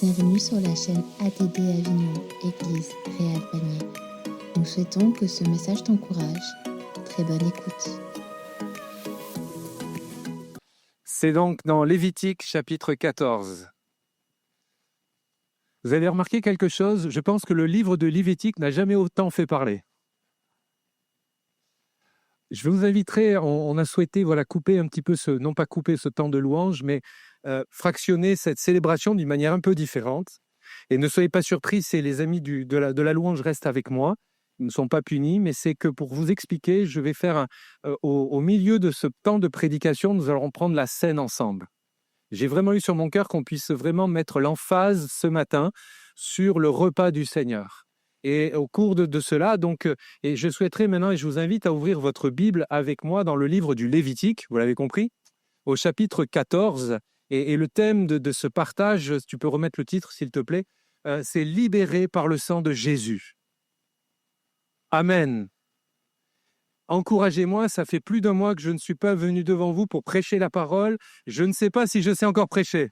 Bienvenue sur la chaîne ATD Avignon, Église Réal Panier. Nous souhaitons que ce message t'encourage. Très bonne écoute. C'est donc dans Lévitique chapitre 14. Vous avez remarqué quelque chose? Je pense que le livre de Lévitique n'a jamais autant fait parler. Je vous inviterai, on a souhaité couper un petit peu non pas couper ce temps de louange, mais fractionner cette célébration d'une manière un peu différente. Et ne soyez pas surpris si les amis de la louange restent avec moi. Ils ne sont pas punis, mais c'est que pour vous expliquer, je vais faire au milieu de ce temps de prédication, nous allons prendre la scène ensemble. J'ai vraiment eu sur mon cœur qu'on puisse vraiment mettre l'emphase ce matin sur le repas du Seigneur. Et au cours de cela, et je souhaiterais maintenant, et je vous invite à ouvrir votre Bible avec moi dans le livre du Lévitique, vous l'avez compris, au chapitre 14. Et le thème de ce partage, tu peux remettre le titre s'il te plaît, c'est « Libéré par le sang de Jésus ». Amen. Encouragez-moi, ça fait plus d'un mois que je ne suis pas venu devant vous pour prêcher la parole. Je ne sais pas si je sais encore prêcher.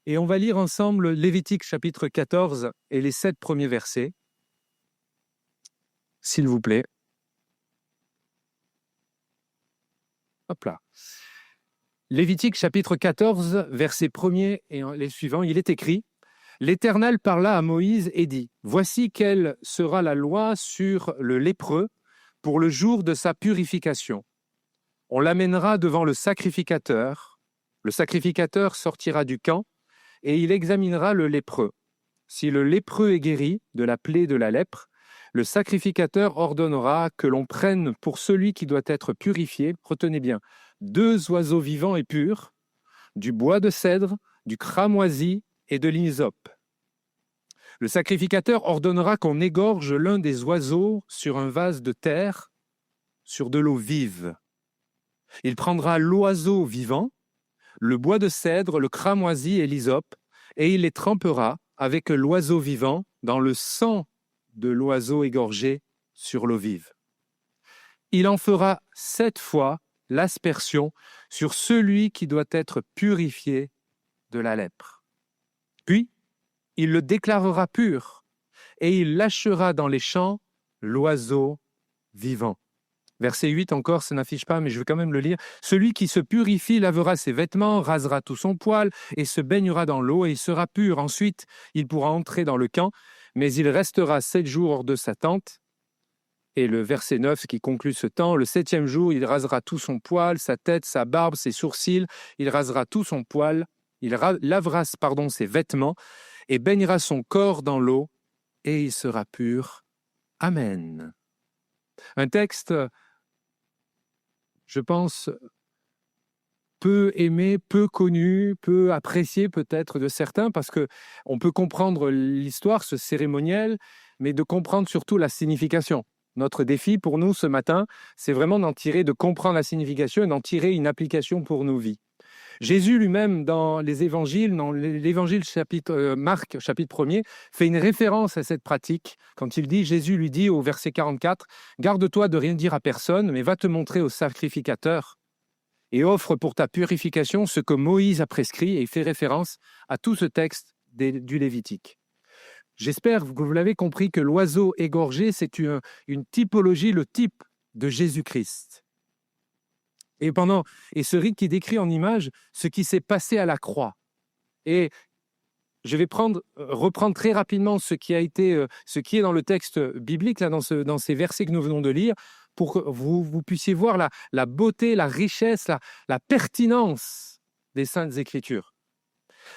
Et on va lire ensemble Lévitique chapitre 14 et les 7 premiers versets. S'il vous plaît. Hop là. Lévitique chapitre 14, versets 1er et les suivants, il est écrit « L'Éternel parla à Moïse et dit « Voici quelle sera la loi sur le lépreux pour le jour de sa purification. On l'amènera devant le sacrificateur sortira du camp et il examinera le lépreux. Si le lépreux est guéri de la plaie de la lèpre, le sacrificateur ordonnera que l'on prenne pour celui qui doit être purifié, retenez bien, 2 oiseaux vivants et purs, du bois de cèdre, du cramoisi et de l'hysope. Le sacrificateur ordonnera qu'on égorge l'un des oiseaux sur un vase de terre, sur de l'eau vive. Il prendra l'oiseau vivant, le bois de cèdre, le cramoisi et l'hysope, et il les trempera avec l'oiseau vivant dans le sang de l'oiseau égorgé sur l'eau vive. Il en fera 7 fois l'aspersion sur celui qui doit être purifié de la lèpre. Puis, il le déclarera pur, et il lâchera dans les champs l'oiseau vivant. Verset 8 encore, ça n'affiche pas, mais je vais quand même le lire. Celui qui se purifie lavera ses vêtements, rasera tout son poil, et se baignera dans l'eau, et il sera pur. Ensuite, il pourra entrer dans le camp, mais il restera 7 jours hors de sa tente. Et le verset 9 qui conclut ce temps, le 7e jour, il rasera tout son poil, sa tête, sa barbe, ses sourcils, il rasera tout son poil, il lavera ses vêtements, et baignera son corps dans l'eau, et il sera pur. Amen. Un texte, je pense, peu aimé, peu connu, peu apprécié peut-être de certains, parce qu'on peut comprendre l'histoire, ce cérémoniel, mais de comprendre surtout la signification. Notre défi pour nous ce matin, c'est vraiment de comprendre la signification et d'en tirer une application pour nos vies. Jésus lui-même, dans les évangiles, dans l'évangile Marc, chapitre 1er, fait une référence à cette pratique quand Jésus lui dit au verset 44, « Garde-toi de rien dire à personne, mais va te montrer au sacrificateur et offre pour ta purification ce que Moïse a prescrit. » Et il fait référence à tout ce texte du Lévitique. J'espère que vous l'avez compris que l'oiseau égorgé, c'est une typologie, le type de Jésus-Christ. Et ce rite qui décrit en image ce qui s'est passé à la croix. Et je vais reprendre très rapidement ce qui est dans le texte biblique, là, dans ces versets que nous venons de lire, pour que vous puissiez voir la beauté, la richesse, la pertinence des Saintes Écritures.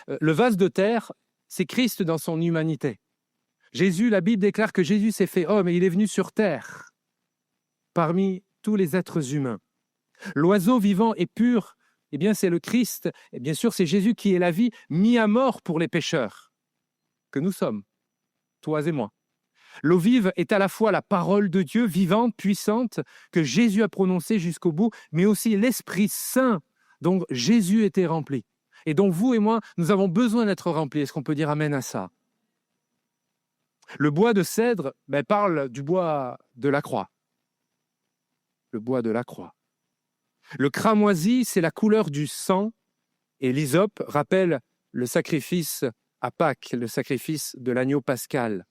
Le vase de terre, c'est Christ dans son humanité. Jésus, la Bible déclare que Jésus s'est fait homme et il est venu sur terre parmi tous les êtres humains. L'oiseau vivant et pur, eh bien c'est le Christ, et bien sûr c'est Jésus qui est la vie, mis à mort pour les pécheurs que nous sommes, toi et moi. L'eau vive est à la fois la parole de Dieu vivante, puissante, que Jésus a prononcée jusqu'au bout, mais aussi l'Esprit Saint dont Jésus était rempli et dont vous et moi, nous avons besoin d'être remplis. Est-ce qu'on peut dire amen à ça? Le bois de cèdre parle du bois de la croix. Le bois de la croix. Le cramoisi, c'est la couleur du sang, et l'hysope rappelle le sacrifice à Pâques, le sacrifice de l'agneau pascal.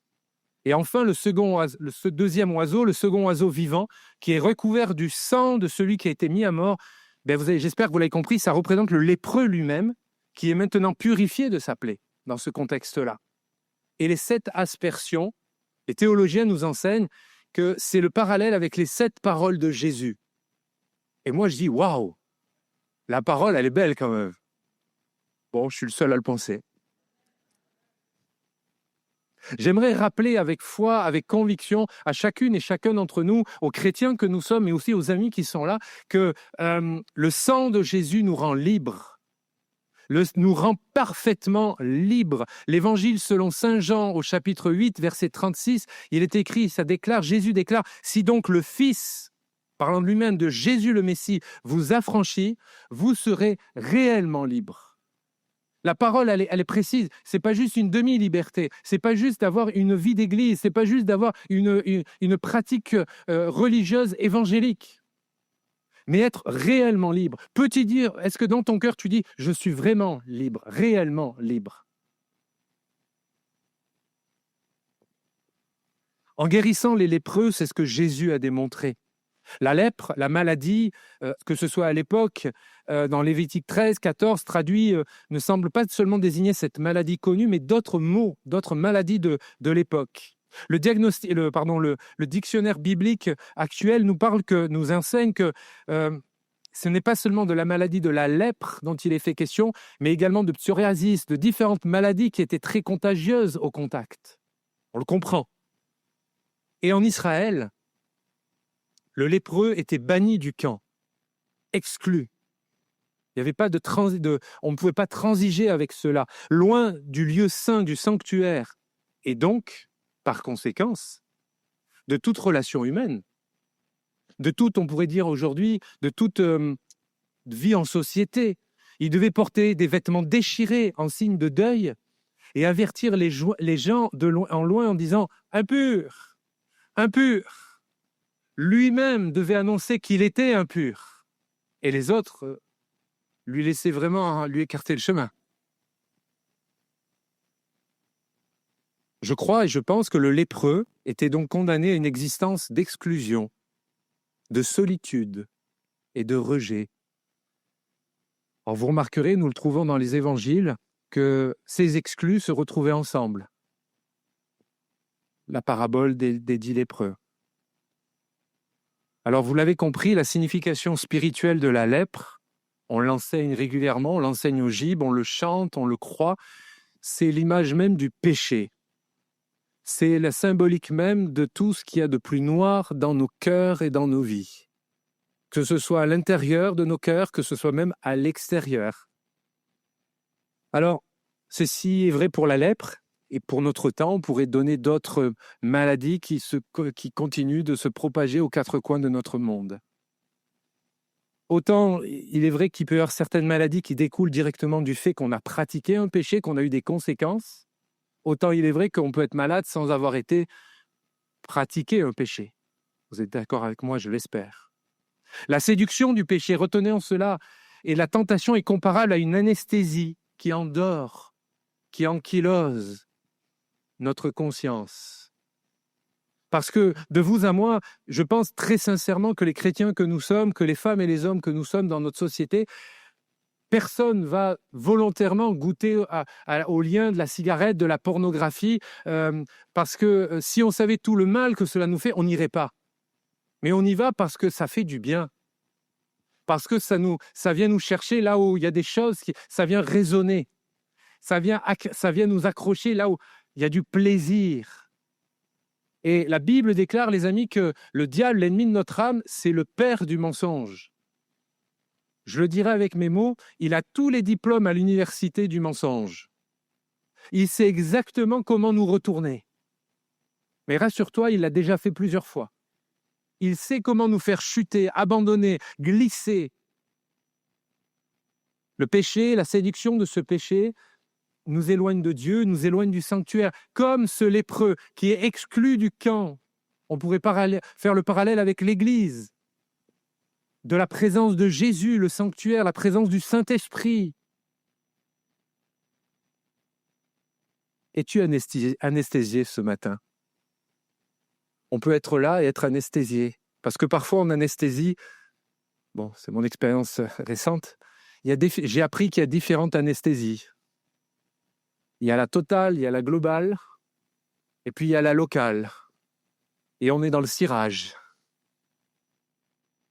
Et enfin, ce deuxième oiseau, le second oiseau vivant, qui est recouvert du sang de celui qui a été mis à mort, j'espère que vous l'avez compris, ça représente le lépreux lui-même, qui est maintenant purifié de sa plaie dans ce contexte-là. Et les 7 aspersions, les théologiens nous enseignent que c'est le parallèle avec les 7 paroles de Jésus. Et moi, je dis, waouh, la parole, elle est belle quand même. Bon, je suis le seul à le penser. J'aimerais rappeler avec foi, avec conviction, à chacune et chacun d'entre nous, aux chrétiens que nous sommes, mais aussi aux amis qui sont là, que le sang de Jésus nous rend libres, nous rend parfaitement libres. L'évangile selon saint Jean au chapitre 8, verset 36, il est écrit, Jésus déclare, « Si donc le Fils, parlant de lui-même, de Jésus le Messie, vous affranchit, vous serez réellement libres. » La parole, elle est précise. C'est pas juste une demi-liberté. C'est pas juste d'avoir une vie d'église. C'est pas juste d'avoir une pratique religieuse évangélique. Mais être réellement libre. Peux-tu dire, est-ce que dans ton cœur, tu dis, je suis vraiment libre, réellement libre? En guérissant les lépreux, c'est ce que Jésus a démontré. La lèpre, la maladie, que ce soit à l'époque, dans Lévitique 13, 14, traduit, ne semble pas seulement désigner cette maladie connue, mais d'autres mots, d'autres maladies de l'époque. Le dictionnaire biblique actuel nous enseigne que ce n'est pas seulement de la maladie de la lèpre dont il est fait question, mais également de psoriasis, de différentes maladies qui étaient très contagieuses au contact. On le comprend. Et en Israël, le lépreux était banni du camp, exclu. Il n'y avait pas on ne pouvait pas transiger avec cela, loin du lieu saint, du sanctuaire, et donc, par conséquence, de toute relation humaine, de toute, on pourrait dire aujourd'hui, de toute vie en société. Il devait porter des vêtements déchirés en signe de deuil et avertir les gens en loin en disant « impur, impur ». Lui-même devait annoncer qu'il était impur. Et les autres lui laissaient vraiment lui écarter le chemin. Je crois et je pense que le lépreux était donc condamné à une existence d'exclusion, de solitude et de rejet. Alors vous remarquerez, nous le trouvons dans les évangiles, que ces exclus se retrouvaient ensemble. La parabole des 10 lépreux. Alors, vous l'avez compris, la signification spirituelle de la lèpre, on l'enseigne régulièrement, on l'enseigne au gibes, on le chante, on le croit, c'est l'image même du péché. C'est la symbolique même de tout ce qu'il y a de plus noir dans nos cœurs et dans nos vies. Que ce soit à l'intérieur de nos cœurs, que ce soit même à l'extérieur. Alors, ceci est vrai pour la lèpre, et pour notre temps, on pourrait donner d'autres maladies qui continuent de se propager aux 4 coins de notre monde. Autant, il est vrai qu'il peut y avoir certaines maladies qui découlent directement du fait qu'on a pratiqué un péché, qu'on a eu des conséquences. Autant il est vrai qu'on peut être malade sans avoir été pratiqué un péché. Vous êtes d'accord avec moi, je l'espère. La séduction du péché, retenez en cela, et la tentation est comparable à une anesthésie qui endort, qui ankylose notre conscience. Parce que de vous à moi, je pense très sincèrement que les chrétiens que nous sommes, que les femmes et les hommes que nous sommes dans notre société, personne ne va volontairement goûter au lien de la cigarette, de la pornographie, parce que si on savait tout le mal que cela nous fait, on n'irait pas. Mais on y va parce que ça fait du bien. Parce que ça vient nous chercher là où il y a des choses, ça vient résonner. Ça vient nous accrocher là où il y a du plaisir. Et la Bible déclare, les amis, que le diable, l'ennemi de notre âme, c'est le père du mensonge. Je le dirai avec mes mots, il a tous les diplômes à l'université du mensonge. Il sait exactement comment nous retourner. Mais rassure-toi, il l'a déjà fait plusieurs fois. Il sait comment nous faire chuter, abandonner, glisser. Le péché, la séduction de ce péché, nous éloigne de Dieu, nous éloigne du sanctuaire, comme ce lépreux qui est exclu du camp. On pourrait faire le parallèle avec l'Église. de la présence de Jésus, le sanctuaire, la présence du Saint-Esprit. Es-tu anesthésié ce matin? On peut être là et être anesthésié. Parce que parfois, en anesthésie, bon, c'est mon expérience récente, j'ai appris qu'il y a différentes anesthésies. Il y a la totale, il y a la globale, et puis il y a la locale. Et on est dans le cirage.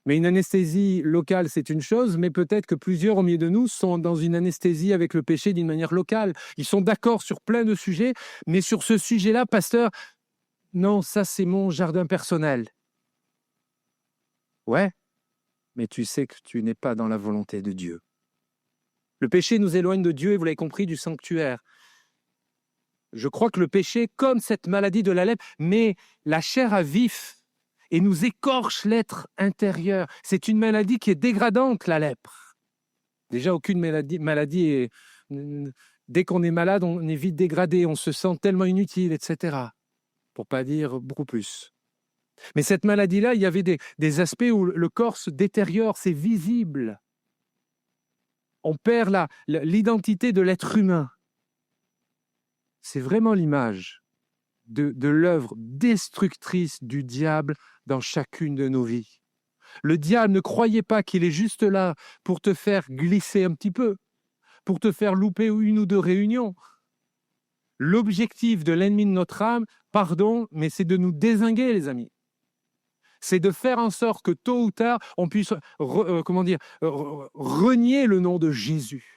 Mais une anesthésie locale, c'est une chose, mais peut-être que plusieurs au milieu de nous sont dans une anesthésie avec le péché d'une manière locale. Ils sont d'accord sur plein de sujets, mais sur ce sujet-là, pasteur, non, ça c'est mon jardin personnel. Ouais, mais tu sais que tu n'es pas dans la volonté de Dieu. Le péché nous éloigne de Dieu, et vous l'avez compris, du sanctuaire. Je crois que le péché, comme cette maladie de la lèpre, met la chair à vif et nous écorche l'être intérieur. C'est une maladie qui est dégradante, la lèpre. Déjà, aucune maladie est... Dès qu'on est malade, on est vite dégradé, on se sent tellement inutile, etc. Pour pas dire beaucoup plus. Mais cette maladie-là, il y avait des aspects où le corps se détériore, c'est visible. On perd l'identité de l'être humain. C'est vraiment l'image de l'œuvre destructrice du diable dans chacune de nos vies. Le diable, ne croyez pas qu'il est juste là pour te faire glisser un petit peu, pour te faire louper une ou deux réunions. L'objectif de l'ennemi de notre âme, pardon, mais c'est de nous dézinguer, les amis. C'est de faire en sorte que tôt ou tard, on puisse renier le nom de Jésus.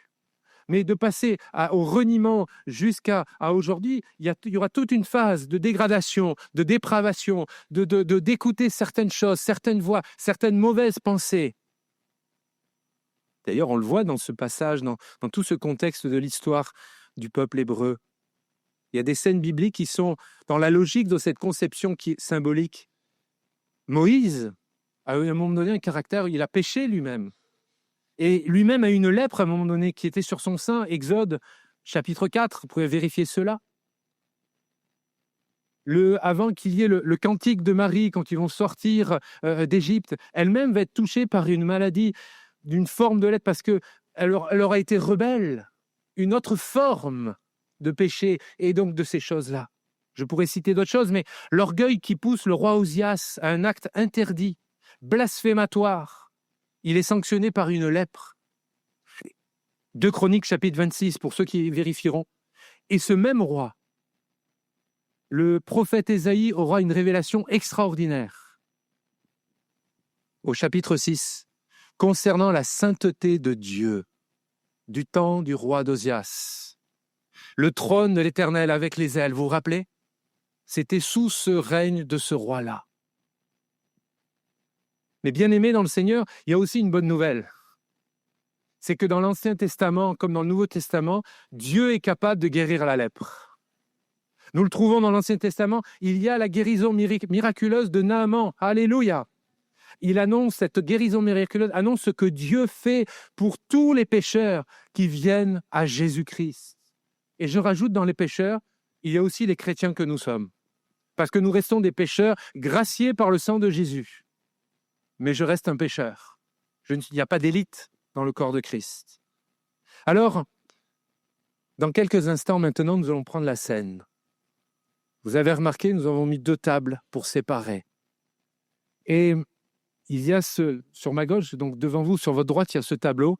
Mais de passer au reniement jusqu'à aujourd'hui, il y aura toute une phase de dégradation, de dépravation, d'écouter certaines choses, certaines voix, certaines mauvaises pensées. D'ailleurs, on le voit dans ce passage, dans tout ce contexte de l'histoire du peuple hébreu. Il y a des scènes bibliques qui sont dans la logique de cette conception qui est symbolique. Moïse a eu à un moment donné un caractère, il a péché lui-même. Et lui-même a une lèpre à un moment donné qui était sur son sein, Exode chapitre 4, vous pouvez vérifier cela. Avant qu'il y ait le cantique de Marie, quand ils vont sortir d'Égypte, elle-même va être touchée par une maladie d'une forme de lèpre parce qu'elle aura été rebelle, une autre forme de péché et donc de ces choses-là. Je pourrais citer d'autres choses, mais l'orgueil qui pousse le roi Osias à un acte interdit, blasphématoire, il est sanctionné par une lèpre. 2 Chroniques, chapitre 26, pour ceux qui vérifieront. Et ce même roi, le prophète Ésaïe aura une révélation extraordinaire. Au chapitre 6, concernant la sainteté de Dieu, du temps du roi d'Osias. Le trône de l'Éternel avec les ailes, vous vous rappelez? C'était sous ce règne de ce roi-là. Mais bien aimé dans le Seigneur, il y a aussi une bonne nouvelle. C'est que dans l'Ancien Testament, comme dans le Nouveau Testament, Dieu est capable de guérir la lèpre. Nous le trouvons dans l'Ancien Testament, il y a la guérison miraculeuse de Naaman. Alléluia! Il annonce, cette guérison miraculeuse, annonce ce que Dieu fait pour tous les pécheurs qui viennent à Jésus-Christ. Et je rajoute dans les pécheurs, il y a aussi les chrétiens que nous sommes. Parce que nous restons des pécheurs graciés par le sang de Jésus. Mais je reste un pécheur. Il n'y a pas d'élite dans le corps de Christ. Alors, dans quelques instants maintenant, nous allons prendre la scène. Vous avez remarqué, nous avons mis 2 tables pour séparer. Et il y a sur ma gauche, donc devant vous, sur votre droite, il y a ce tableau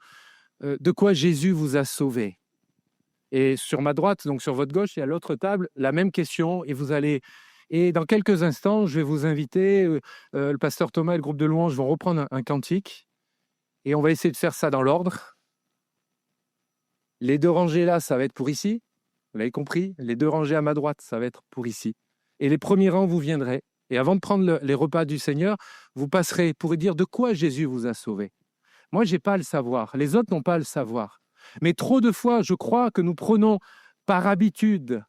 de quoi Jésus vous a sauvé. Et sur ma droite, donc sur votre gauche, il y a l'autre table, la même question, et dans quelques instants, je vais vous inviter, le pasteur Thomas et le groupe de louanges vont reprendre un cantique, et on va essayer de faire ça dans l'ordre. Les 2 rangées là, ça va être pour ici, vous l'avez compris, les 2 rangées à ma droite, ça va être pour ici. Et les premiers rangs, vous viendrez. Et avant de prendre les repas du Seigneur, vous passerez pour dire de quoi Jésus vous a sauvé. Moi, je n'ai pas à le savoir, les autres n'ont pas à le savoir. Mais trop de fois, je crois que nous prenons par habitude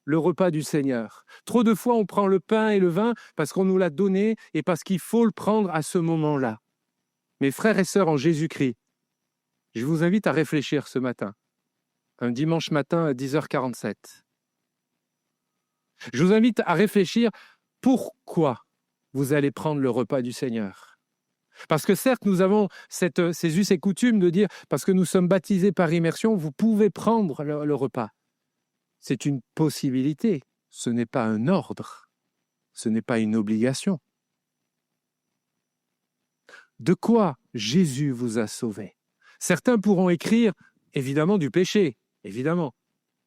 le repas du Seigneur. Trop de fois, on prend le pain et le vin parce qu'on nous l'a donné et parce qu'il faut le prendre à ce moment-là. Mes frères et sœurs en Jésus-Christ, je vous invite à réfléchir ce matin, un dimanche matin à 10h47. Je vous invite à réfléchir pourquoi vous allez prendre le repas du Seigneur. Parce que certes, nous avons ces us et coutumes de dire, parce que nous sommes baptisés par immersion, vous pouvez prendre le repas. C'est une possibilité, ce n'est pas un ordre, ce n'est pas une obligation. De quoi Jésus vous a sauvé? Certains pourront écrire, évidemment, du péché, évidemment.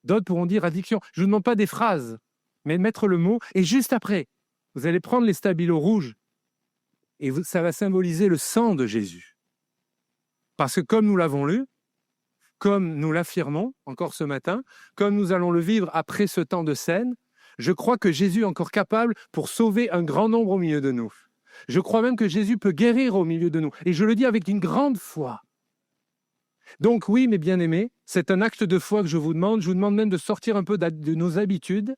D'autres pourront dire addiction. Je ne vous demande pas des phrases, mais mettre le mot. Et juste après, vous allez prendre les stabilos rouges et ça va symboliser le sang de Jésus. Parce que comme nous l'avons lu, comme nous l'affirmons encore ce matin, comme nous allons le vivre après ce temps de scène, je crois que Jésus est encore capable pour sauver un grand nombre au milieu de nous. Je crois même que Jésus peut guérir au milieu de nous. Et je le dis avec une grande foi. Donc oui, mes bien-aimés, c'est un acte de foi que je vous demande. Je vous demande même de sortir un peu de nos habitudes.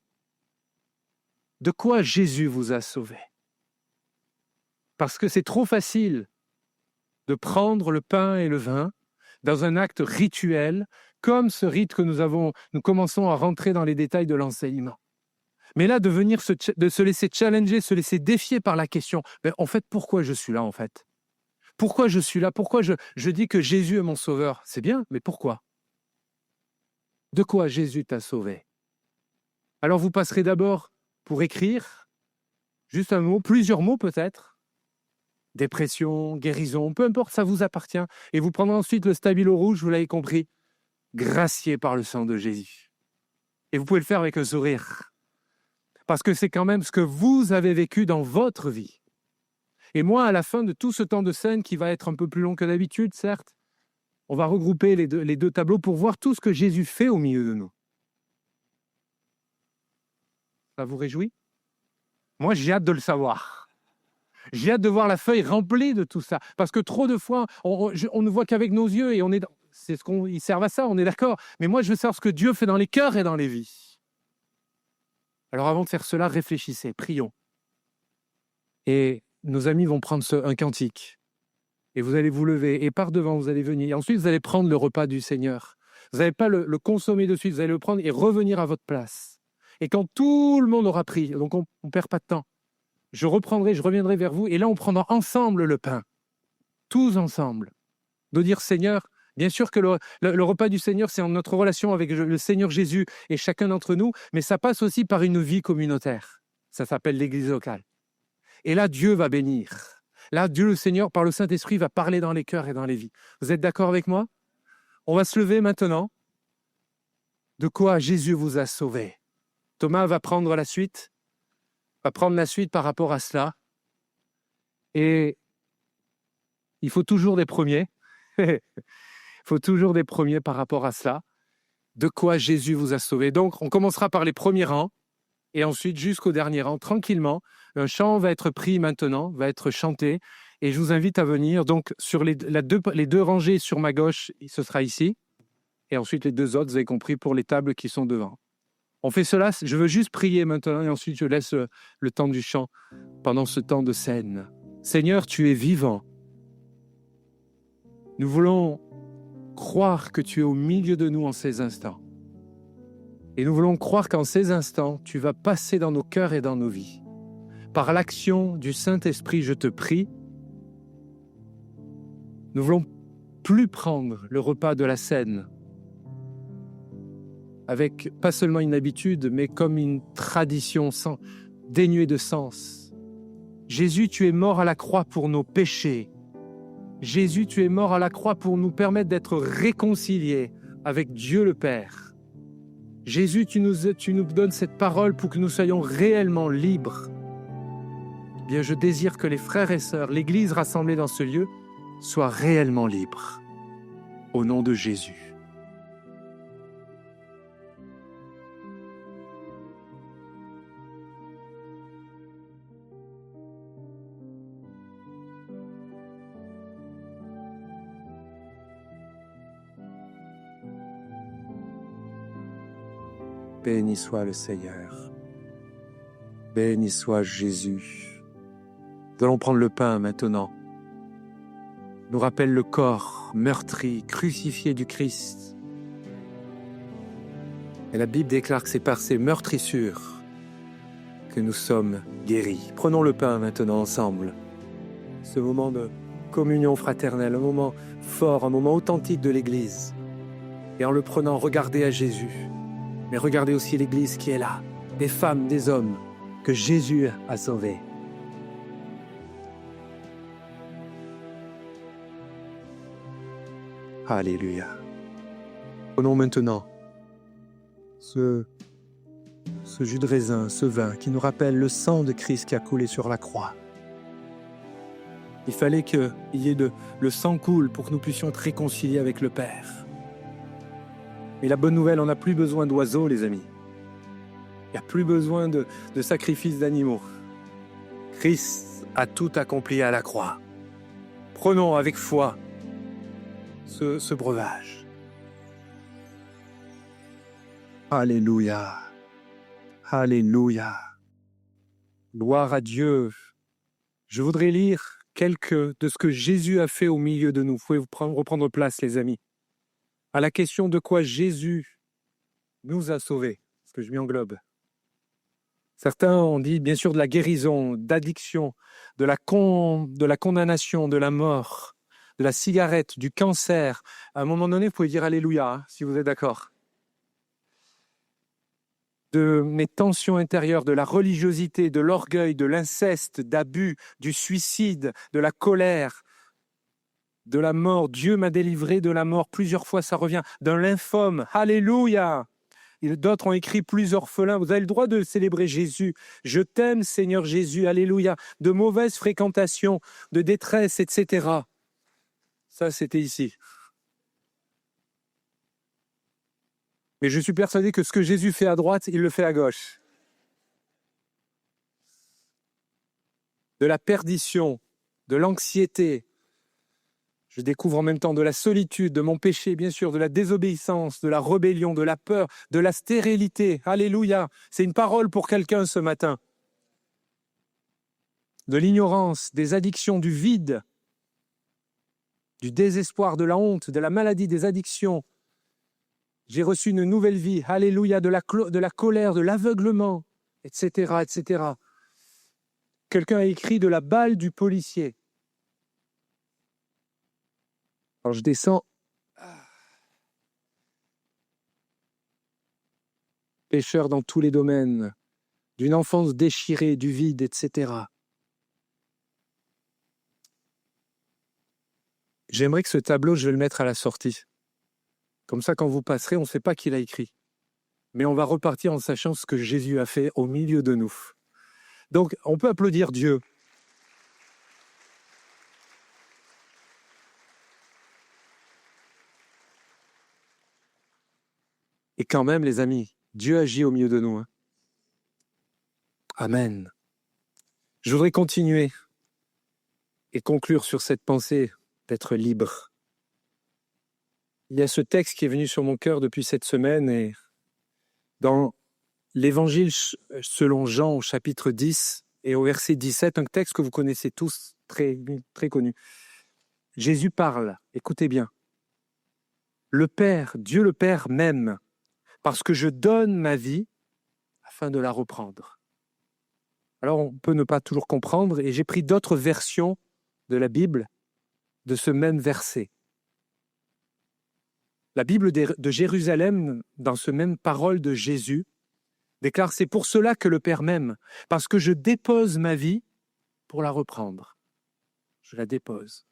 De quoi Jésus vous a sauvé? Parce que c'est trop facile de prendre le pain et le vin dans un acte rituel, comme ce rite que nous commençons à rentrer dans les détails de l'enseignement. Mais là, de se laisser challenger, se laisser défier par la question, en fait, pourquoi je suis là, en fait? Pourquoi je suis là? Pourquoi je dis que Jésus est mon sauveur? C'est bien, mais pourquoi? De quoi Jésus t'a sauvé? Alors vous passerez d'abord pour écrire, juste un mot, plusieurs mots peut-être, dépression, guérison, peu importe, ça vous appartient. Et vous prendrez ensuite le stabilo rouge, vous l'avez compris, gracié par le sang de Jésus. Et vous pouvez le faire avec un sourire. Parce que c'est quand même ce que vous avez vécu dans votre vie. Et moi, à la fin de tout ce temps de scène, qui va être un peu plus long que d'habitude, certes, on va regrouper les deux tableaux pour voir tout ce que Jésus fait au milieu de nous. Ça vous réjouit? Moi, j'ai hâte de le savoir. J'ai hâte de voir la feuille remplie de tout ça. Parce que trop de fois, on ne voit qu'avec nos yeux et ils servent à ça, on est d'accord. Mais moi, je veux savoir ce que Dieu fait dans les cœurs et dans les vies. Alors avant de faire cela, réfléchissez, prions. Et nos amis vont prendre un cantique. Et vous allez vous lever. Et par devant, vous allez venir. Et ensuite, vous allez prendre le repas du Seigneur. Vous n'allez pas le consommer de suite. Vous allez le prendre et revenir à votre place. Et quand tout le monde aura pris, donc on ne perd pas de temps, je reviendrai vers vous. Et là, on prendra ensemble le pain. Tous ensemble. De dire, Seigneur, bien sûr que le repas du Seigneur, c'est notre relation avec le Seigneur Jésus et chacun d'entre nous, mais ça passe aussi par une vie communautaire. Ça s'appelle l'Église locale. Et là, Dieu va bénir. Là, Dieu le Seigneur, par le Saint-Esprit, va parler dans les cœurs et dans les vies. Vous êtes d'accord avec moi? On va se lever maintenant. De quoi Jésus vous a sauvé? Thomas va prendre la suite par rapport à cela. Et il faut toujours des premiers. Il faut toujours des premiers par rapport à cela. De quoi Jésus vous a sauvé? Donc, on commencera par les premiers rangs et ensuite jusqu'au dernier rang, tranquillement. Un chant va être pris maintenant, va être chanté et je vous invite à venir. Donc, sur les deux rangées sur ma gauche, ce sera ici. Et ensuite, les deux autres, vous avez compris, pour les tables qui sont devant. On fait cela, je veux juste prier maintenant et ensuite je laisse le temps du chant pendant ce temps de scène. Seigneur, tu es vivant. Nous voulons croire que tu es au milieu de nous en ces instants. Et nous voulons croire qu'en ces instants, tu vas passer dans nos cœurs et dans nos vies. Par l'action du Saint-Esprit, je te prie, nous ne voulons plus prendre le repas de la scène avec pas seulement une habitude, mais comme une tradition dénuée de sens. Jésus, tu es mort à la croix pour nos péchés. Jésus, tu es mort à la croix pour nous permettre d'être réconciliés avec Dieu le Père. Jésus, tu nous donnes cette parole pour que nous soyons réellement libres. Eh bien, je désire que les frères et sœurs, l'Église rassemblée dans ce lieu, soient réellement libres. Au nom de Jésus. Béni soit le Seigneur. Béni soit Jésus. Nous allons prendre le pain maintenant. Nous rappelle le corps meurtri, crucifié du Christ. Et la Bible déclare que c'est par ces meurtrissures que nous sommes guéris. Prenons le pain maintenant ensemble. Ce moment de communion fraternelle, un moment fort, un moment authentique de l'Église. Et en le prenant, regardez à Jésus, mais regardez aussi l'Église qui est là, des femmes, des hommes que Jésus a sauvés. Alléluia. Prenons maintenant ce jus de raisin, ce vin qui nous rappelle le sang de Christ qui a coulé sur la croix. Il fallait qu'il y ait le sang coule pour que nous puissions être réconciliés avec le Père. Et la bonne nouvelle, on n'a plus besoin d'oiseaux, les amis. Il n'y a plus besoin de sacrifices d'animaux. Christ a tout accompli à la croix. Prenons avec foi ce breuvage. Alléluia. Alléluia. Gloire à Dieu. Je voudrais lire quelque de ce que Jésus a fait au milieu de nous. Vous pouvez reprendre place, les amis. À la question de quoi Jésus nous a sauvés, parce que je m'y englobe. Certains ont dit, bien sûr, de la guérison, d'addiction, de la condamnation, de la mort, de la cigarette, du cancer. À un moment donné, vous pouvez dire Alléluia, hein, si vous êtes d'accord. De mes tensions intérieures, de la religiosité, de l'orgueil, de l'inceste, d'abus, du suicide, de la colère, de la mort. Dieu m'a délivré de la mort. Plusieurs fois, ça revient. D'un lymphome. Alléluia. D'autres ont écrit plus orphelins. Vous avez le droit de célébrer Jésus. Je t'aime, Seigneur Jésus. Alléluia. De mauvaises fréquentations, de détresse, etc. Ça, c'était ici. Mais je suis persuadé que ce que Jésus fait à droite, il le fait à gauche. De la perdition, de l'anxiété. Je découvre en même temps de la solitude, de mon péché, bien sûr, de la désobéissance, de la rébellion, de la peur, de la stérilité. Alléluia. C'est une parole pour quelqu'un ce matin. De l'ignorance, des addictions, du vide, du désespoir, de la honte, de la maladie, des addictions. J'ai reçu une nouvelle vie. Alléluia. De la colère, de l'aveuglement, etc., etc. Quelqu'un a écrit de la balle du policier. Alors je descends. Pécheur dans tous les domaines, d'une enfance déchirée, du vide, etc. J'aimerais que ce tableau, je vais le mettre à la sortie. Comme ça, quand vous passerez, on ne sait pas qui l'a écrit. Mais on va repartir en sachant ce que Jésus a fait au milieu de nous. Donc, on peut applaudir Dieu. Et quand même, les amis, Dieu agit au milieu de nous. Hein. Amen. Je voudrais continuer et conclure sur cette pensée d'être libre. Il y a ce texte qui est venu sur mon cœur depuis cette semaine et dans l'Évangile selon Jean au chapitre 10 et au verset 17, un texte que vous connaissez tous, très, très connu. Jésus parle, écoutez bien. Le Père, Dieu le Père m'aime parce que je donne ma vie afin de la reprendre. Alors on peut ne pas toujours comprendre et j'ai pris d'autres versions de la Bible de ce même verset. La Bible de Jérusalem, dans ce même parole de Jésus, déclare « C'est pour cela que le Père m'aime, parce que je dépose ma vie pour la reprendre. » Je la dépose.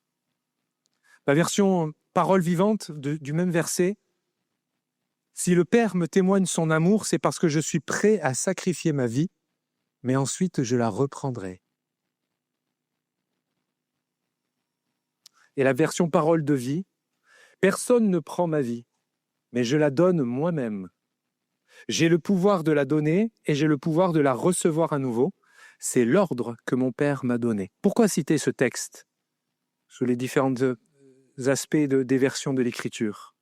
La version parole vivante du même verset, « Si le Père me témoigne son amour, c'est parce que je suis prêt à sacrifier ma vie, mais ensuite je la reprendrai. » Et la version parole de vie, « Personne ne prend ma vie, mais je la donne moi-même. J'ai le pouvoir de la donner et j'ai le pouvoir de la recevoir à nouveau. C'est l'ordre que mon Père m'a donné. » Pourquoi citer ce texte sur les différents aspects des versions de l'Écriture?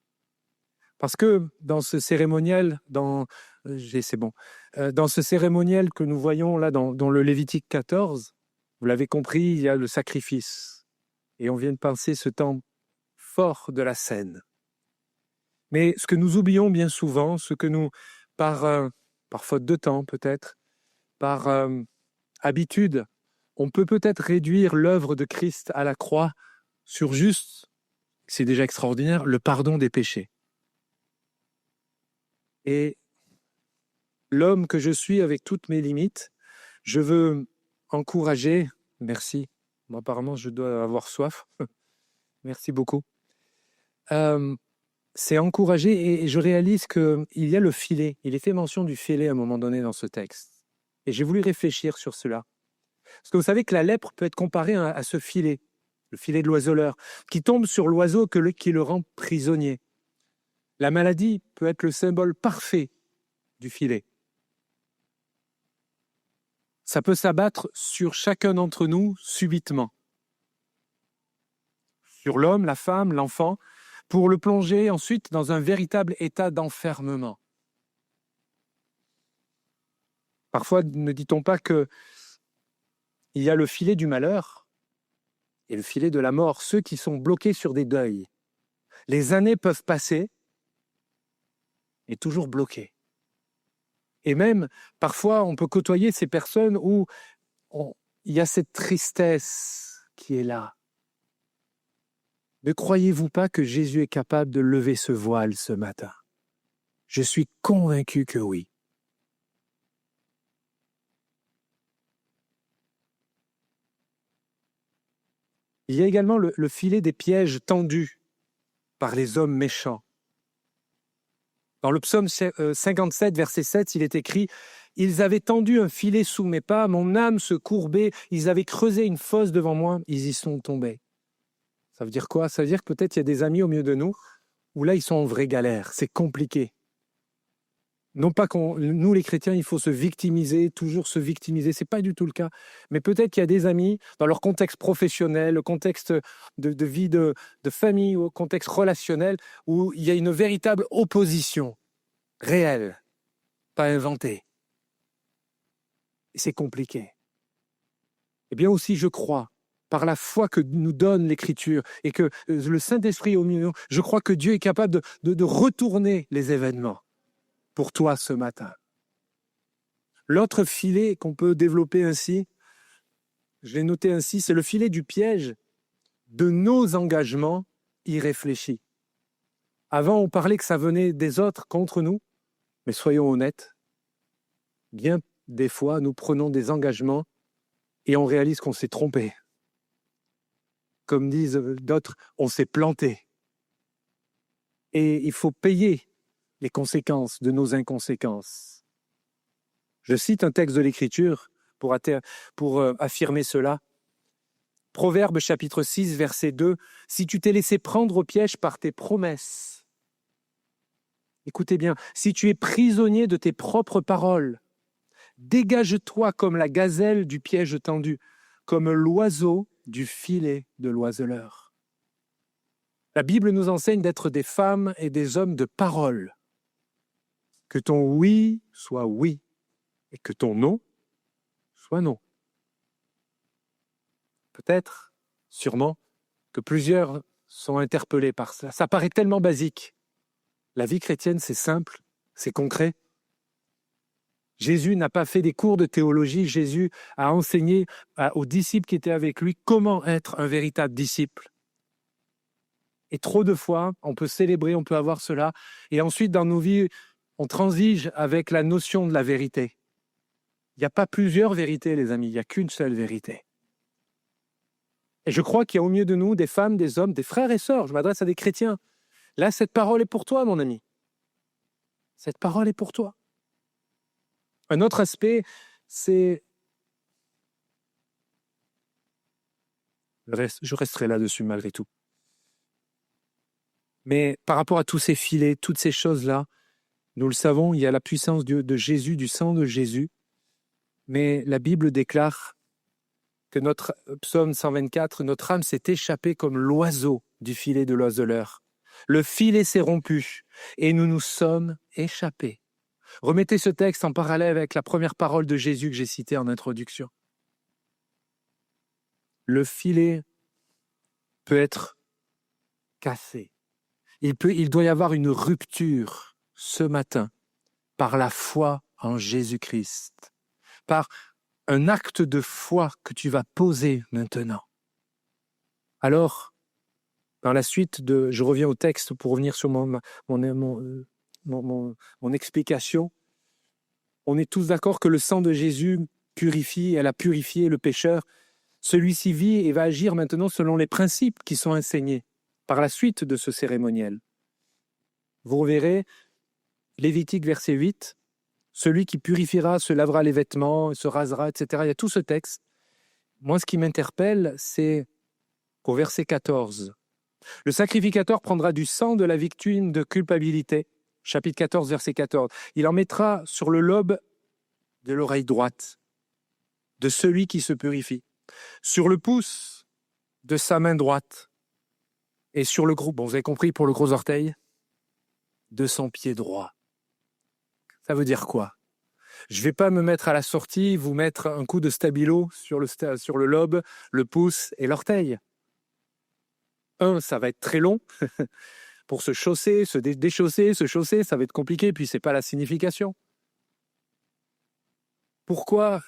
Parce que dans ce cérémonial, dans ce cérémonial que nous voyons là dans le Lévitique 14, vous l'avez compris, il y a le sacrifice. Et on vient de penser ce temps fort de la scène. Mais ce que nous oublions bien souvent, ce que nous, par faute de temps peut-être, par habitude, on peut peut-être réduire l'œuvre de Christ à la croix sur juste, c'est déjà extraordinaire, le pardon des péchés. Et l'homme que je suis avec toutes mes limites, je veux encourager, merci, moi apparemment je dois avoir soif, merci beaucoup, c'est encourager et je réalise qu'il y a le filet, il est fait mention du filet à un moment donné dans ce texte. Et j'ai voulu réfléchir sur cela. Parce que vous savez que la lèpre peut être comparée à ce filet, le filet de l'oiseleur, qui tombe sur l'oiseau qui le rend prisonnier. La maladie peut être le symbole parfait du filet. Ça peut s'abattre sur chacun d'entre nous subitement. Sur l'homme, la femme, l'enfant, pour le plonger ensuite dans un véritable état d'enfermement. Parfois, ne dit-on pas qu'il y a le filet du malheur et le filet de la mort, ceux qui sont bloqués sur des deuils. Les années peuvent passer et toujours bloqués. Et même, parfois, on peut côtoyer ces personnes où il y a cette tristesse qui est là. Ne croyez-vous pas que Jésus est capable de lever ce voile ce matin? Je suis convaincu que oui. Il y a également le filet des pièges tendus par les hommes méchants. Dans le psaume 57, verset 7, il est écrit « Ils avaient tendu un filet sous mes pas, mon âme se courbait, ils avaient creusé une fosse devant moi, ils y sont tombés. » Ça veut dire quoi? Ça veut dire que peut-être il y a des amis au milieu de nous où là, ils sont en vraie galère, c'est compliqué. Non pas nous, les chrétiens, il faut se victimiser, toujours se victimiser, ce n'est pas du tout le cas. Mais peut-être qu'il y a des amis, dans leur contexte professionnel, le contexte de vie de famille, au contexte relationnel, où il y a une véritable opposition réelle, pas inventée. Et c'est compliqué. Eh bien aussi, je crois, par la foi que nous donne l'Écriture et que le Saint-Esprit est au milieu, je crois que Dieu est capable de retourner les événements pour toi ce matin. L'autre filet qu'on peut développer ainsi, je l'ai noté ainsi, c'est le filet du piège de nos engagements irréfléchis. Avant, on parlait que ça venait des autres contre nous, mais soyons honnêtes, bien des fois, nous prenons des engagements et on réalise qu'on s'est trompé. Comme disent d'autres, on s'est planté. Et il faut payer les conséquences de nos inconséquences. Je cite un texte de l'Écriture pour affirmer cela. Proverbe chapitre 6, verset 2. « Si tu t'es laissé prendre au piège par tes promesses, écoutez bien, si tu es prisonnier de tes propres paroles, dégage-toi comme la gazelle du piège tendu, comme l'oiseau du filet de l'oiseleur. » La Bible nous enseigne d'être des femmes et des hommes de parole. Que ton oui soit oui et que ton non soit non. Peut-être, sûrement, que plusieurs sont interpellés par ça. Ça paraît tellement basique. La vie chrétienne, c'est simple, c'est concret. Jésus n'a pas fait des cours de théologie, Jésus a enseigné aux disciples qui étaient avec lui comment être un véritable disciple. Et trop de fois, on peut célébrer, on peut avoir cela, et ensuite dans nos vies, on transige avec la notion de la vérité. Il n'y a pas plusieurs vérités, les amis, il n'y a qu'une seule vérité. Et je crois qu'il y a au milieu de nous des femmes, des hommes, des frères et sœurs, je m'adresse à des chrétiens. Là, cette parole est pour toi, mon ami. Cette parole est pour toi. Un autre aspect, c'est... Je resterai là-dessus malgré tout. Mais par rapport à tous ces filets, toutes ces choses-là, nous le savons, il y a la puissance de Jésus, du sang de Jésus. Mais la Bible déclare que notre psaume 124, notre âme s'est échappée comme l'oiseau du filet de l'oiseleur. Le filet s'est rompu et nous nous sommes échappés. Remettez ce texte en parallèle avec la première parole de Jésus que j'ai citée en introduction. Le filet peut être cassé. Il doit y avoir une rupture ce matin par la foi en Jésus-Christ, par un acte de foi que tu vas poser maintenant. Alors, Dans la suite je reviens au texte pour revenir sur mon explication. On est tous d'accord que le sang de Jésus purifie, elle a purifié le pécheur. Celui-ci vit et va agir maintenant selon les principes qui sont enseignés par la suite de ce cérémoniel. Vous reverrez, Lévitique verset 8, celui qui purifiera se lavera les vêtements, se rasera, etc. Il y a tout ce texte. Moi, ce qui m'interpelle, c'est au verset 14. Le sacrificateur prendra du sang de la victime de culpabilité, chapitre 14, verset 14. Il en mettra sur le lobe de l'oreille droite de celui qui se purifie, sur le pouce de sa main droite et sur le gros, vous avez compris pour le gros orteil, de son pied droit. Ça veut dire quoi? Je ne vais pas me mettre à la sortie, vous mettre un coup de stabilo sur le lobe, le pouce et l'orteil. Ça va être très long pour se chausser, se déchausser, se chausser, ça va être compliqué, puis ce n'est pas la signification. Pourquoi,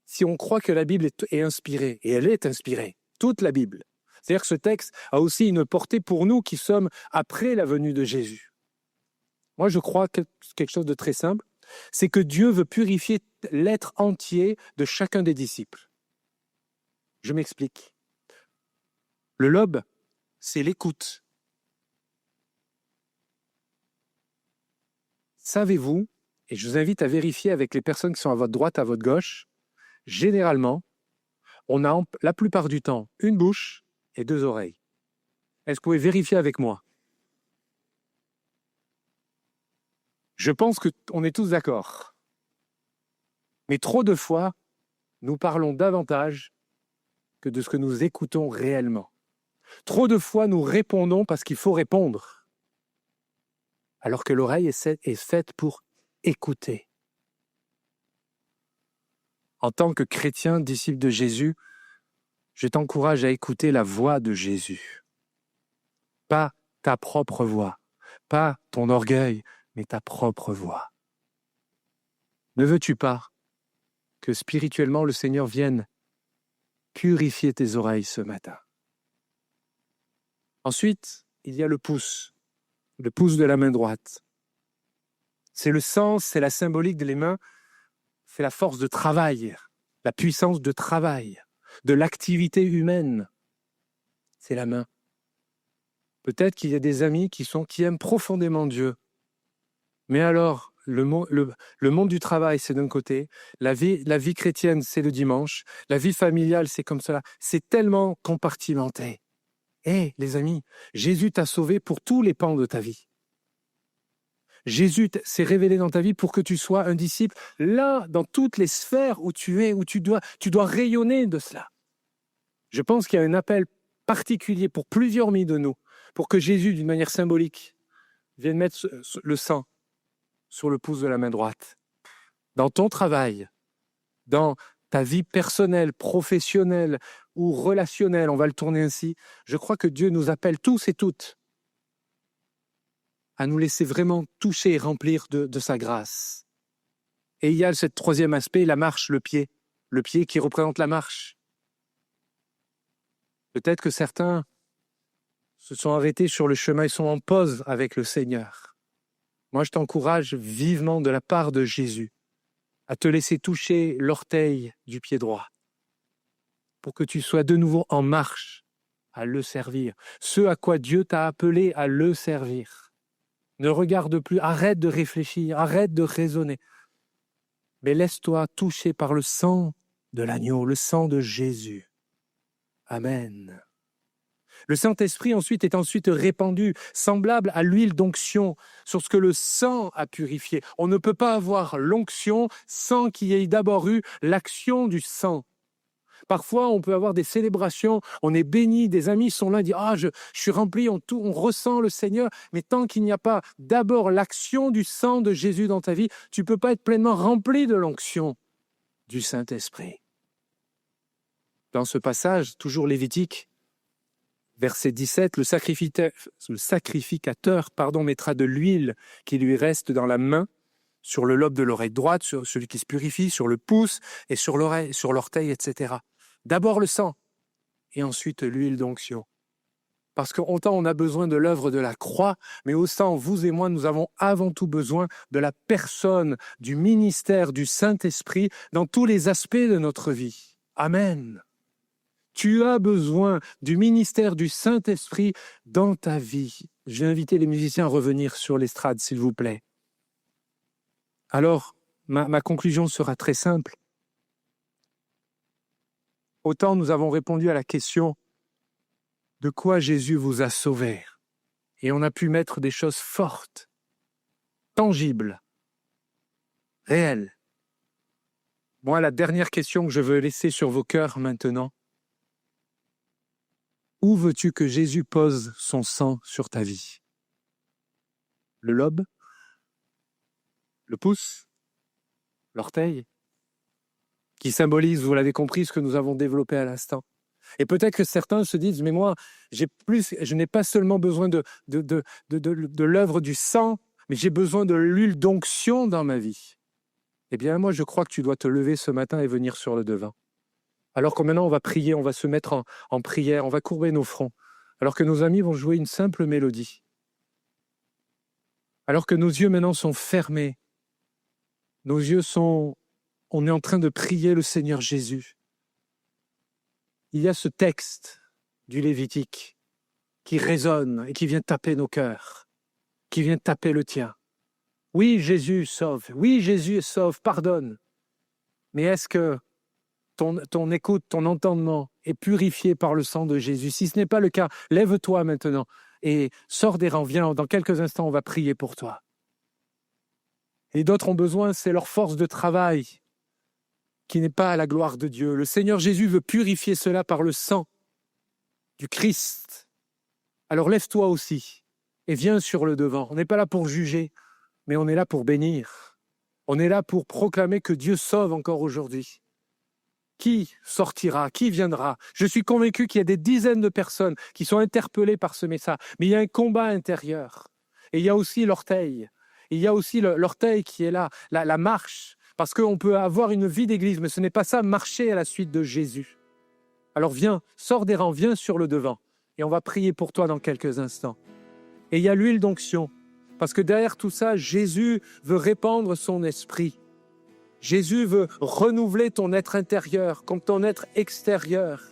si on croit que la Bible est inspirée, et elle est inspirée, toute la Bible, c'est-à-dire que ce texte a aussi une portée pour nous qui sommes après la venue de Jésus. Moi, je crois quelque chose de très simple, c'est que Dieu veut purifier l'être entier de chacun des disciples. Je m'explique. Le lobe, c'est l'écoute. Savez-vous, et je vous invite à vérifier avec les personnes qui sont à votre droite, à votre gauche, généralement, on a la plupart du temps une bouche et 2 oreilles. Est-ce que vous pouvez vérifier avec moi? Je pense qu'on est tous d'accord. Mais trop de fois, nous parlons davantage que de ce que nous écoutons réellement. Trop de fois, nous répondons parce qu'il faut répondre, alors que l'oreille est faite pour écouter. En tant que chrétien, disciple de Jésus, je t'encourage à écouter la voix de Jésus. Pas ta propre voix, pas ton orgueil, mais ta propre voix. Ne veux-tu pas que spirituellement le Seigneur vienne purifier tes oreilles ce matin? Ensuite, il y a le pouce de la main droite. C'est le sens, c'est la symbolique des mains, c'est la force de travail, la puissance de travail, de l'activité humaine. C'est la main. Peut-être qu'il y a des amis qui aiment profondément Dieu. Mais alors, le monde du travail, c'est d'un côté, la vie chrétienne, c'est le dimanche, la vie familiale, c'est comme cela. C'est tellement compartimenté. Les amis, Jésus t'a sauvé pour tous les pans de ta vie. Jésus s'est révélé dans ta vie pour que tu sois un disciple, là, dans toutes les sphères où tu es, où tu dois rayonner de cela. Je pense qu'il y a un appel particulier pour plusieurs milliers de nous, pour que Jésus, d'une manière symbolique, vienne mettre le sang sur le pouce de la main droite. Dans ton travail, dans ta vie personnelle, professionnelle ou relationnelle, on va le tourner ainsi, je crois que Dieu nous appelle tous et toutes à nous laisser vraiment toucher et remplir de sa grâce. Et il y a ce troisième aspect, la marche, le pied qui représente la marche. Peut-être que certains se sont arrêtés sur le chemin, ils sont en pause avec le Seigneur. Moi, je t'encourage vivement de la part de Jésus à te laisser toucher l'orteil du pied droit pour que tu sois de nouveau en marche à le servir. Ce à quoi Dieu t'a appelé à le servir. Ne regarde plus, arrête de réfléchir, arrête de raisonner. Mais laisse-toi toucher par le sang de l'agneau, le sang de Jésus. Amen. Le Saint-Esprit est ensuite répandu, semblable à l'huile d'onction, sur ce que le sang a purifié. On ne peut pas avoir l'onction sans qu'il y ait d'abord eu l'action du sang. Parfois, on peut avoir des célébrations, on est béni, des amis sont là, disent je suis rempli, on ressent le Seigneur, mais tant qu'il n'y a pas d'abord l'action du sang de Jésus dans ta vie, tu ne peux pas être pleinement rempli de l'onction du Saint-Esprit. Dans ce passage, toujours lévitique, verset 17, le sacrificateur mettra de l'huile qui lui reste dans la main, sur le lobe de l'oreille droite, sur celui qui se purifie, sur le pouce et sur l'oreille, sur l'orteil, etc. D'abord le sang et ensuite l'huile d'onction. Parce qu'autant on a besoin de l'œuvre de la croix, mais autant vous et moi, nous avons avant tout besoin de la personne, du ministère du Saint-Esprit dans tous les aspects de notre vie. Amen. Tu as besoin du ministère du Saint-Esprit dans ta vie. Je vais inviter les musiciens à revenir sur l'estrade, s'il vous plaît. Alors, ma conclusion sera très simple. Autant nous avons répondu à la question de quoi Jésus vous a sauvé. Et on a pu mettre des choses fortes, tangibles, réelles. Moi, la dernière question que je veux laisser sur vos cœurs maintenant. Où veux-tu que Jésus pose son sang sur ta vie? Le lobe? Le pouce? L'orteil? Qui symbolise, vous l'avez compris, ce que nous avons développé à l'instant. Et peut-être que certains se disent, mais moi, je n'ai pas seulement besoin de l'œuvre du sang, mais j'ai besoin de l'huile d'onction dans ma vie. Eh bien, moi, je crois que tu dois te lever ce matin et venir sur le devant. Alors que maintenant, on va prier, on va se mettre en prière, on va courber nos fronts, alors que nos amis vont jouer une simple mélodie. Alors que nos yeux maintenant sont fermés, on est en train de prier le Seigneur Jésus. Il y a ce texte du Lévitique qui résonne et qui vient taper nos cœurs, qui vient taper le tien. Oui, Jésus sauve, oui, Jésus sauve, pardonne. Mais est-ce que ton écoute, ton entendement est purifié par le sang de Jésus? Si ce n'est pas le cas, lève-toi maintenant et sors des rangs. Viens, dans quelques instants, on va prier pour toi. Et d'autres ont besoin, c'est leur force de travail qui n'est pas à la gloire de Dieu. Le Seigneur Jésus veut purifier cela par le sang du Christ. Alors lève-toi aussi et viens sur le devant. On n'est pas là pour juger, mais on est là pour bénir. On est là pour proclamer que Dieu sauve encore aujourd'hui. Qui sortira? Qui viendra? Je suis convaincu qu'il y a des dizaines de personnes qui sont interpellées par ce message. Mais il y a un combat intérieur. Et il y a aussi l'orteil. Il y a aussi l'orteil qui est là, la marche. Parce qu'on peut avoir une vie d'église, mais ce n'est pas ça, marcher à la suite de Jésus. Alors viens, sors des rangs, viens sur le devant. Et on va prier pour toi dans quelques instants. Et il y a l'huile d'onction. Parce que derrière tout ça, Jésus veut répandre son esprit. Jésus veut renouveler ton être intérieur comme ton être extérieur.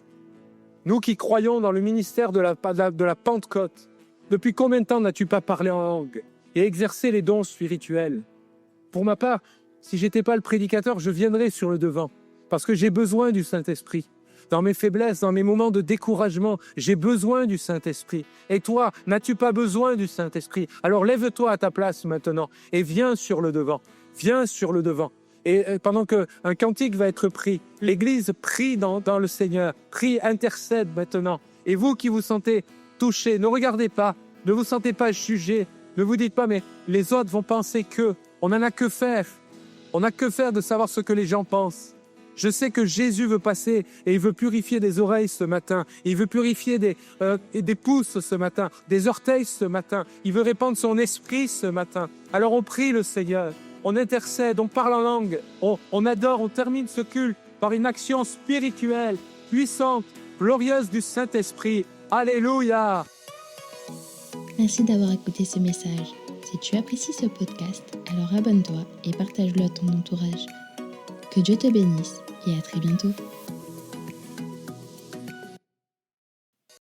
Nous qui croyons dans le ministère de la Pentecôte, depuis combien de temps n'as-tu pas parlé en langue et exercé les dons spirituels? Pour ma part, si je n'étais pas le prédicateur, je viendrais sur le devant parce que j'ai besoin du Saint-Esprit. Dans mes faiblesses, dans mes moments de découragement, j'ai besoin du Saint-Esprit. Et toi, n'as-tu pas besoin du Saint-Esprit? Alors lève-toi à ta place maintenant et viens sur le devant. Viens sur le devant. Et pendant qu'un cantique va être pris, l'Église prie dans le Seigneur, prie, intercède maintenant. Et vous qui vous sentez touchés, ne regardez pas, ne vous sentez pas jugés, ne vous dites pas, mais les autres vont penser que, on n'en a que faire. On n'a que faire de savoir ce que les gens pensent. Je sais que Jésus veut passer et il veut purifier des oreilles ce matin. Il veut purifier des pouces ce matin, des orteils ce matin. Il veut répandre son esprit ce matin. Alors on prie le Seigneur. On intercède, on parle en langue, on adore, on termine ce culte par une action spirituelle, puissante, glorieuse du Saint-Esprit. Alléluia! Merci d'avoir écouté ce message. Si tu apprécies ce podcast, alors abonne-toi et partage-le à ton entourage. Que Dieu te bénisse et à très bientôt.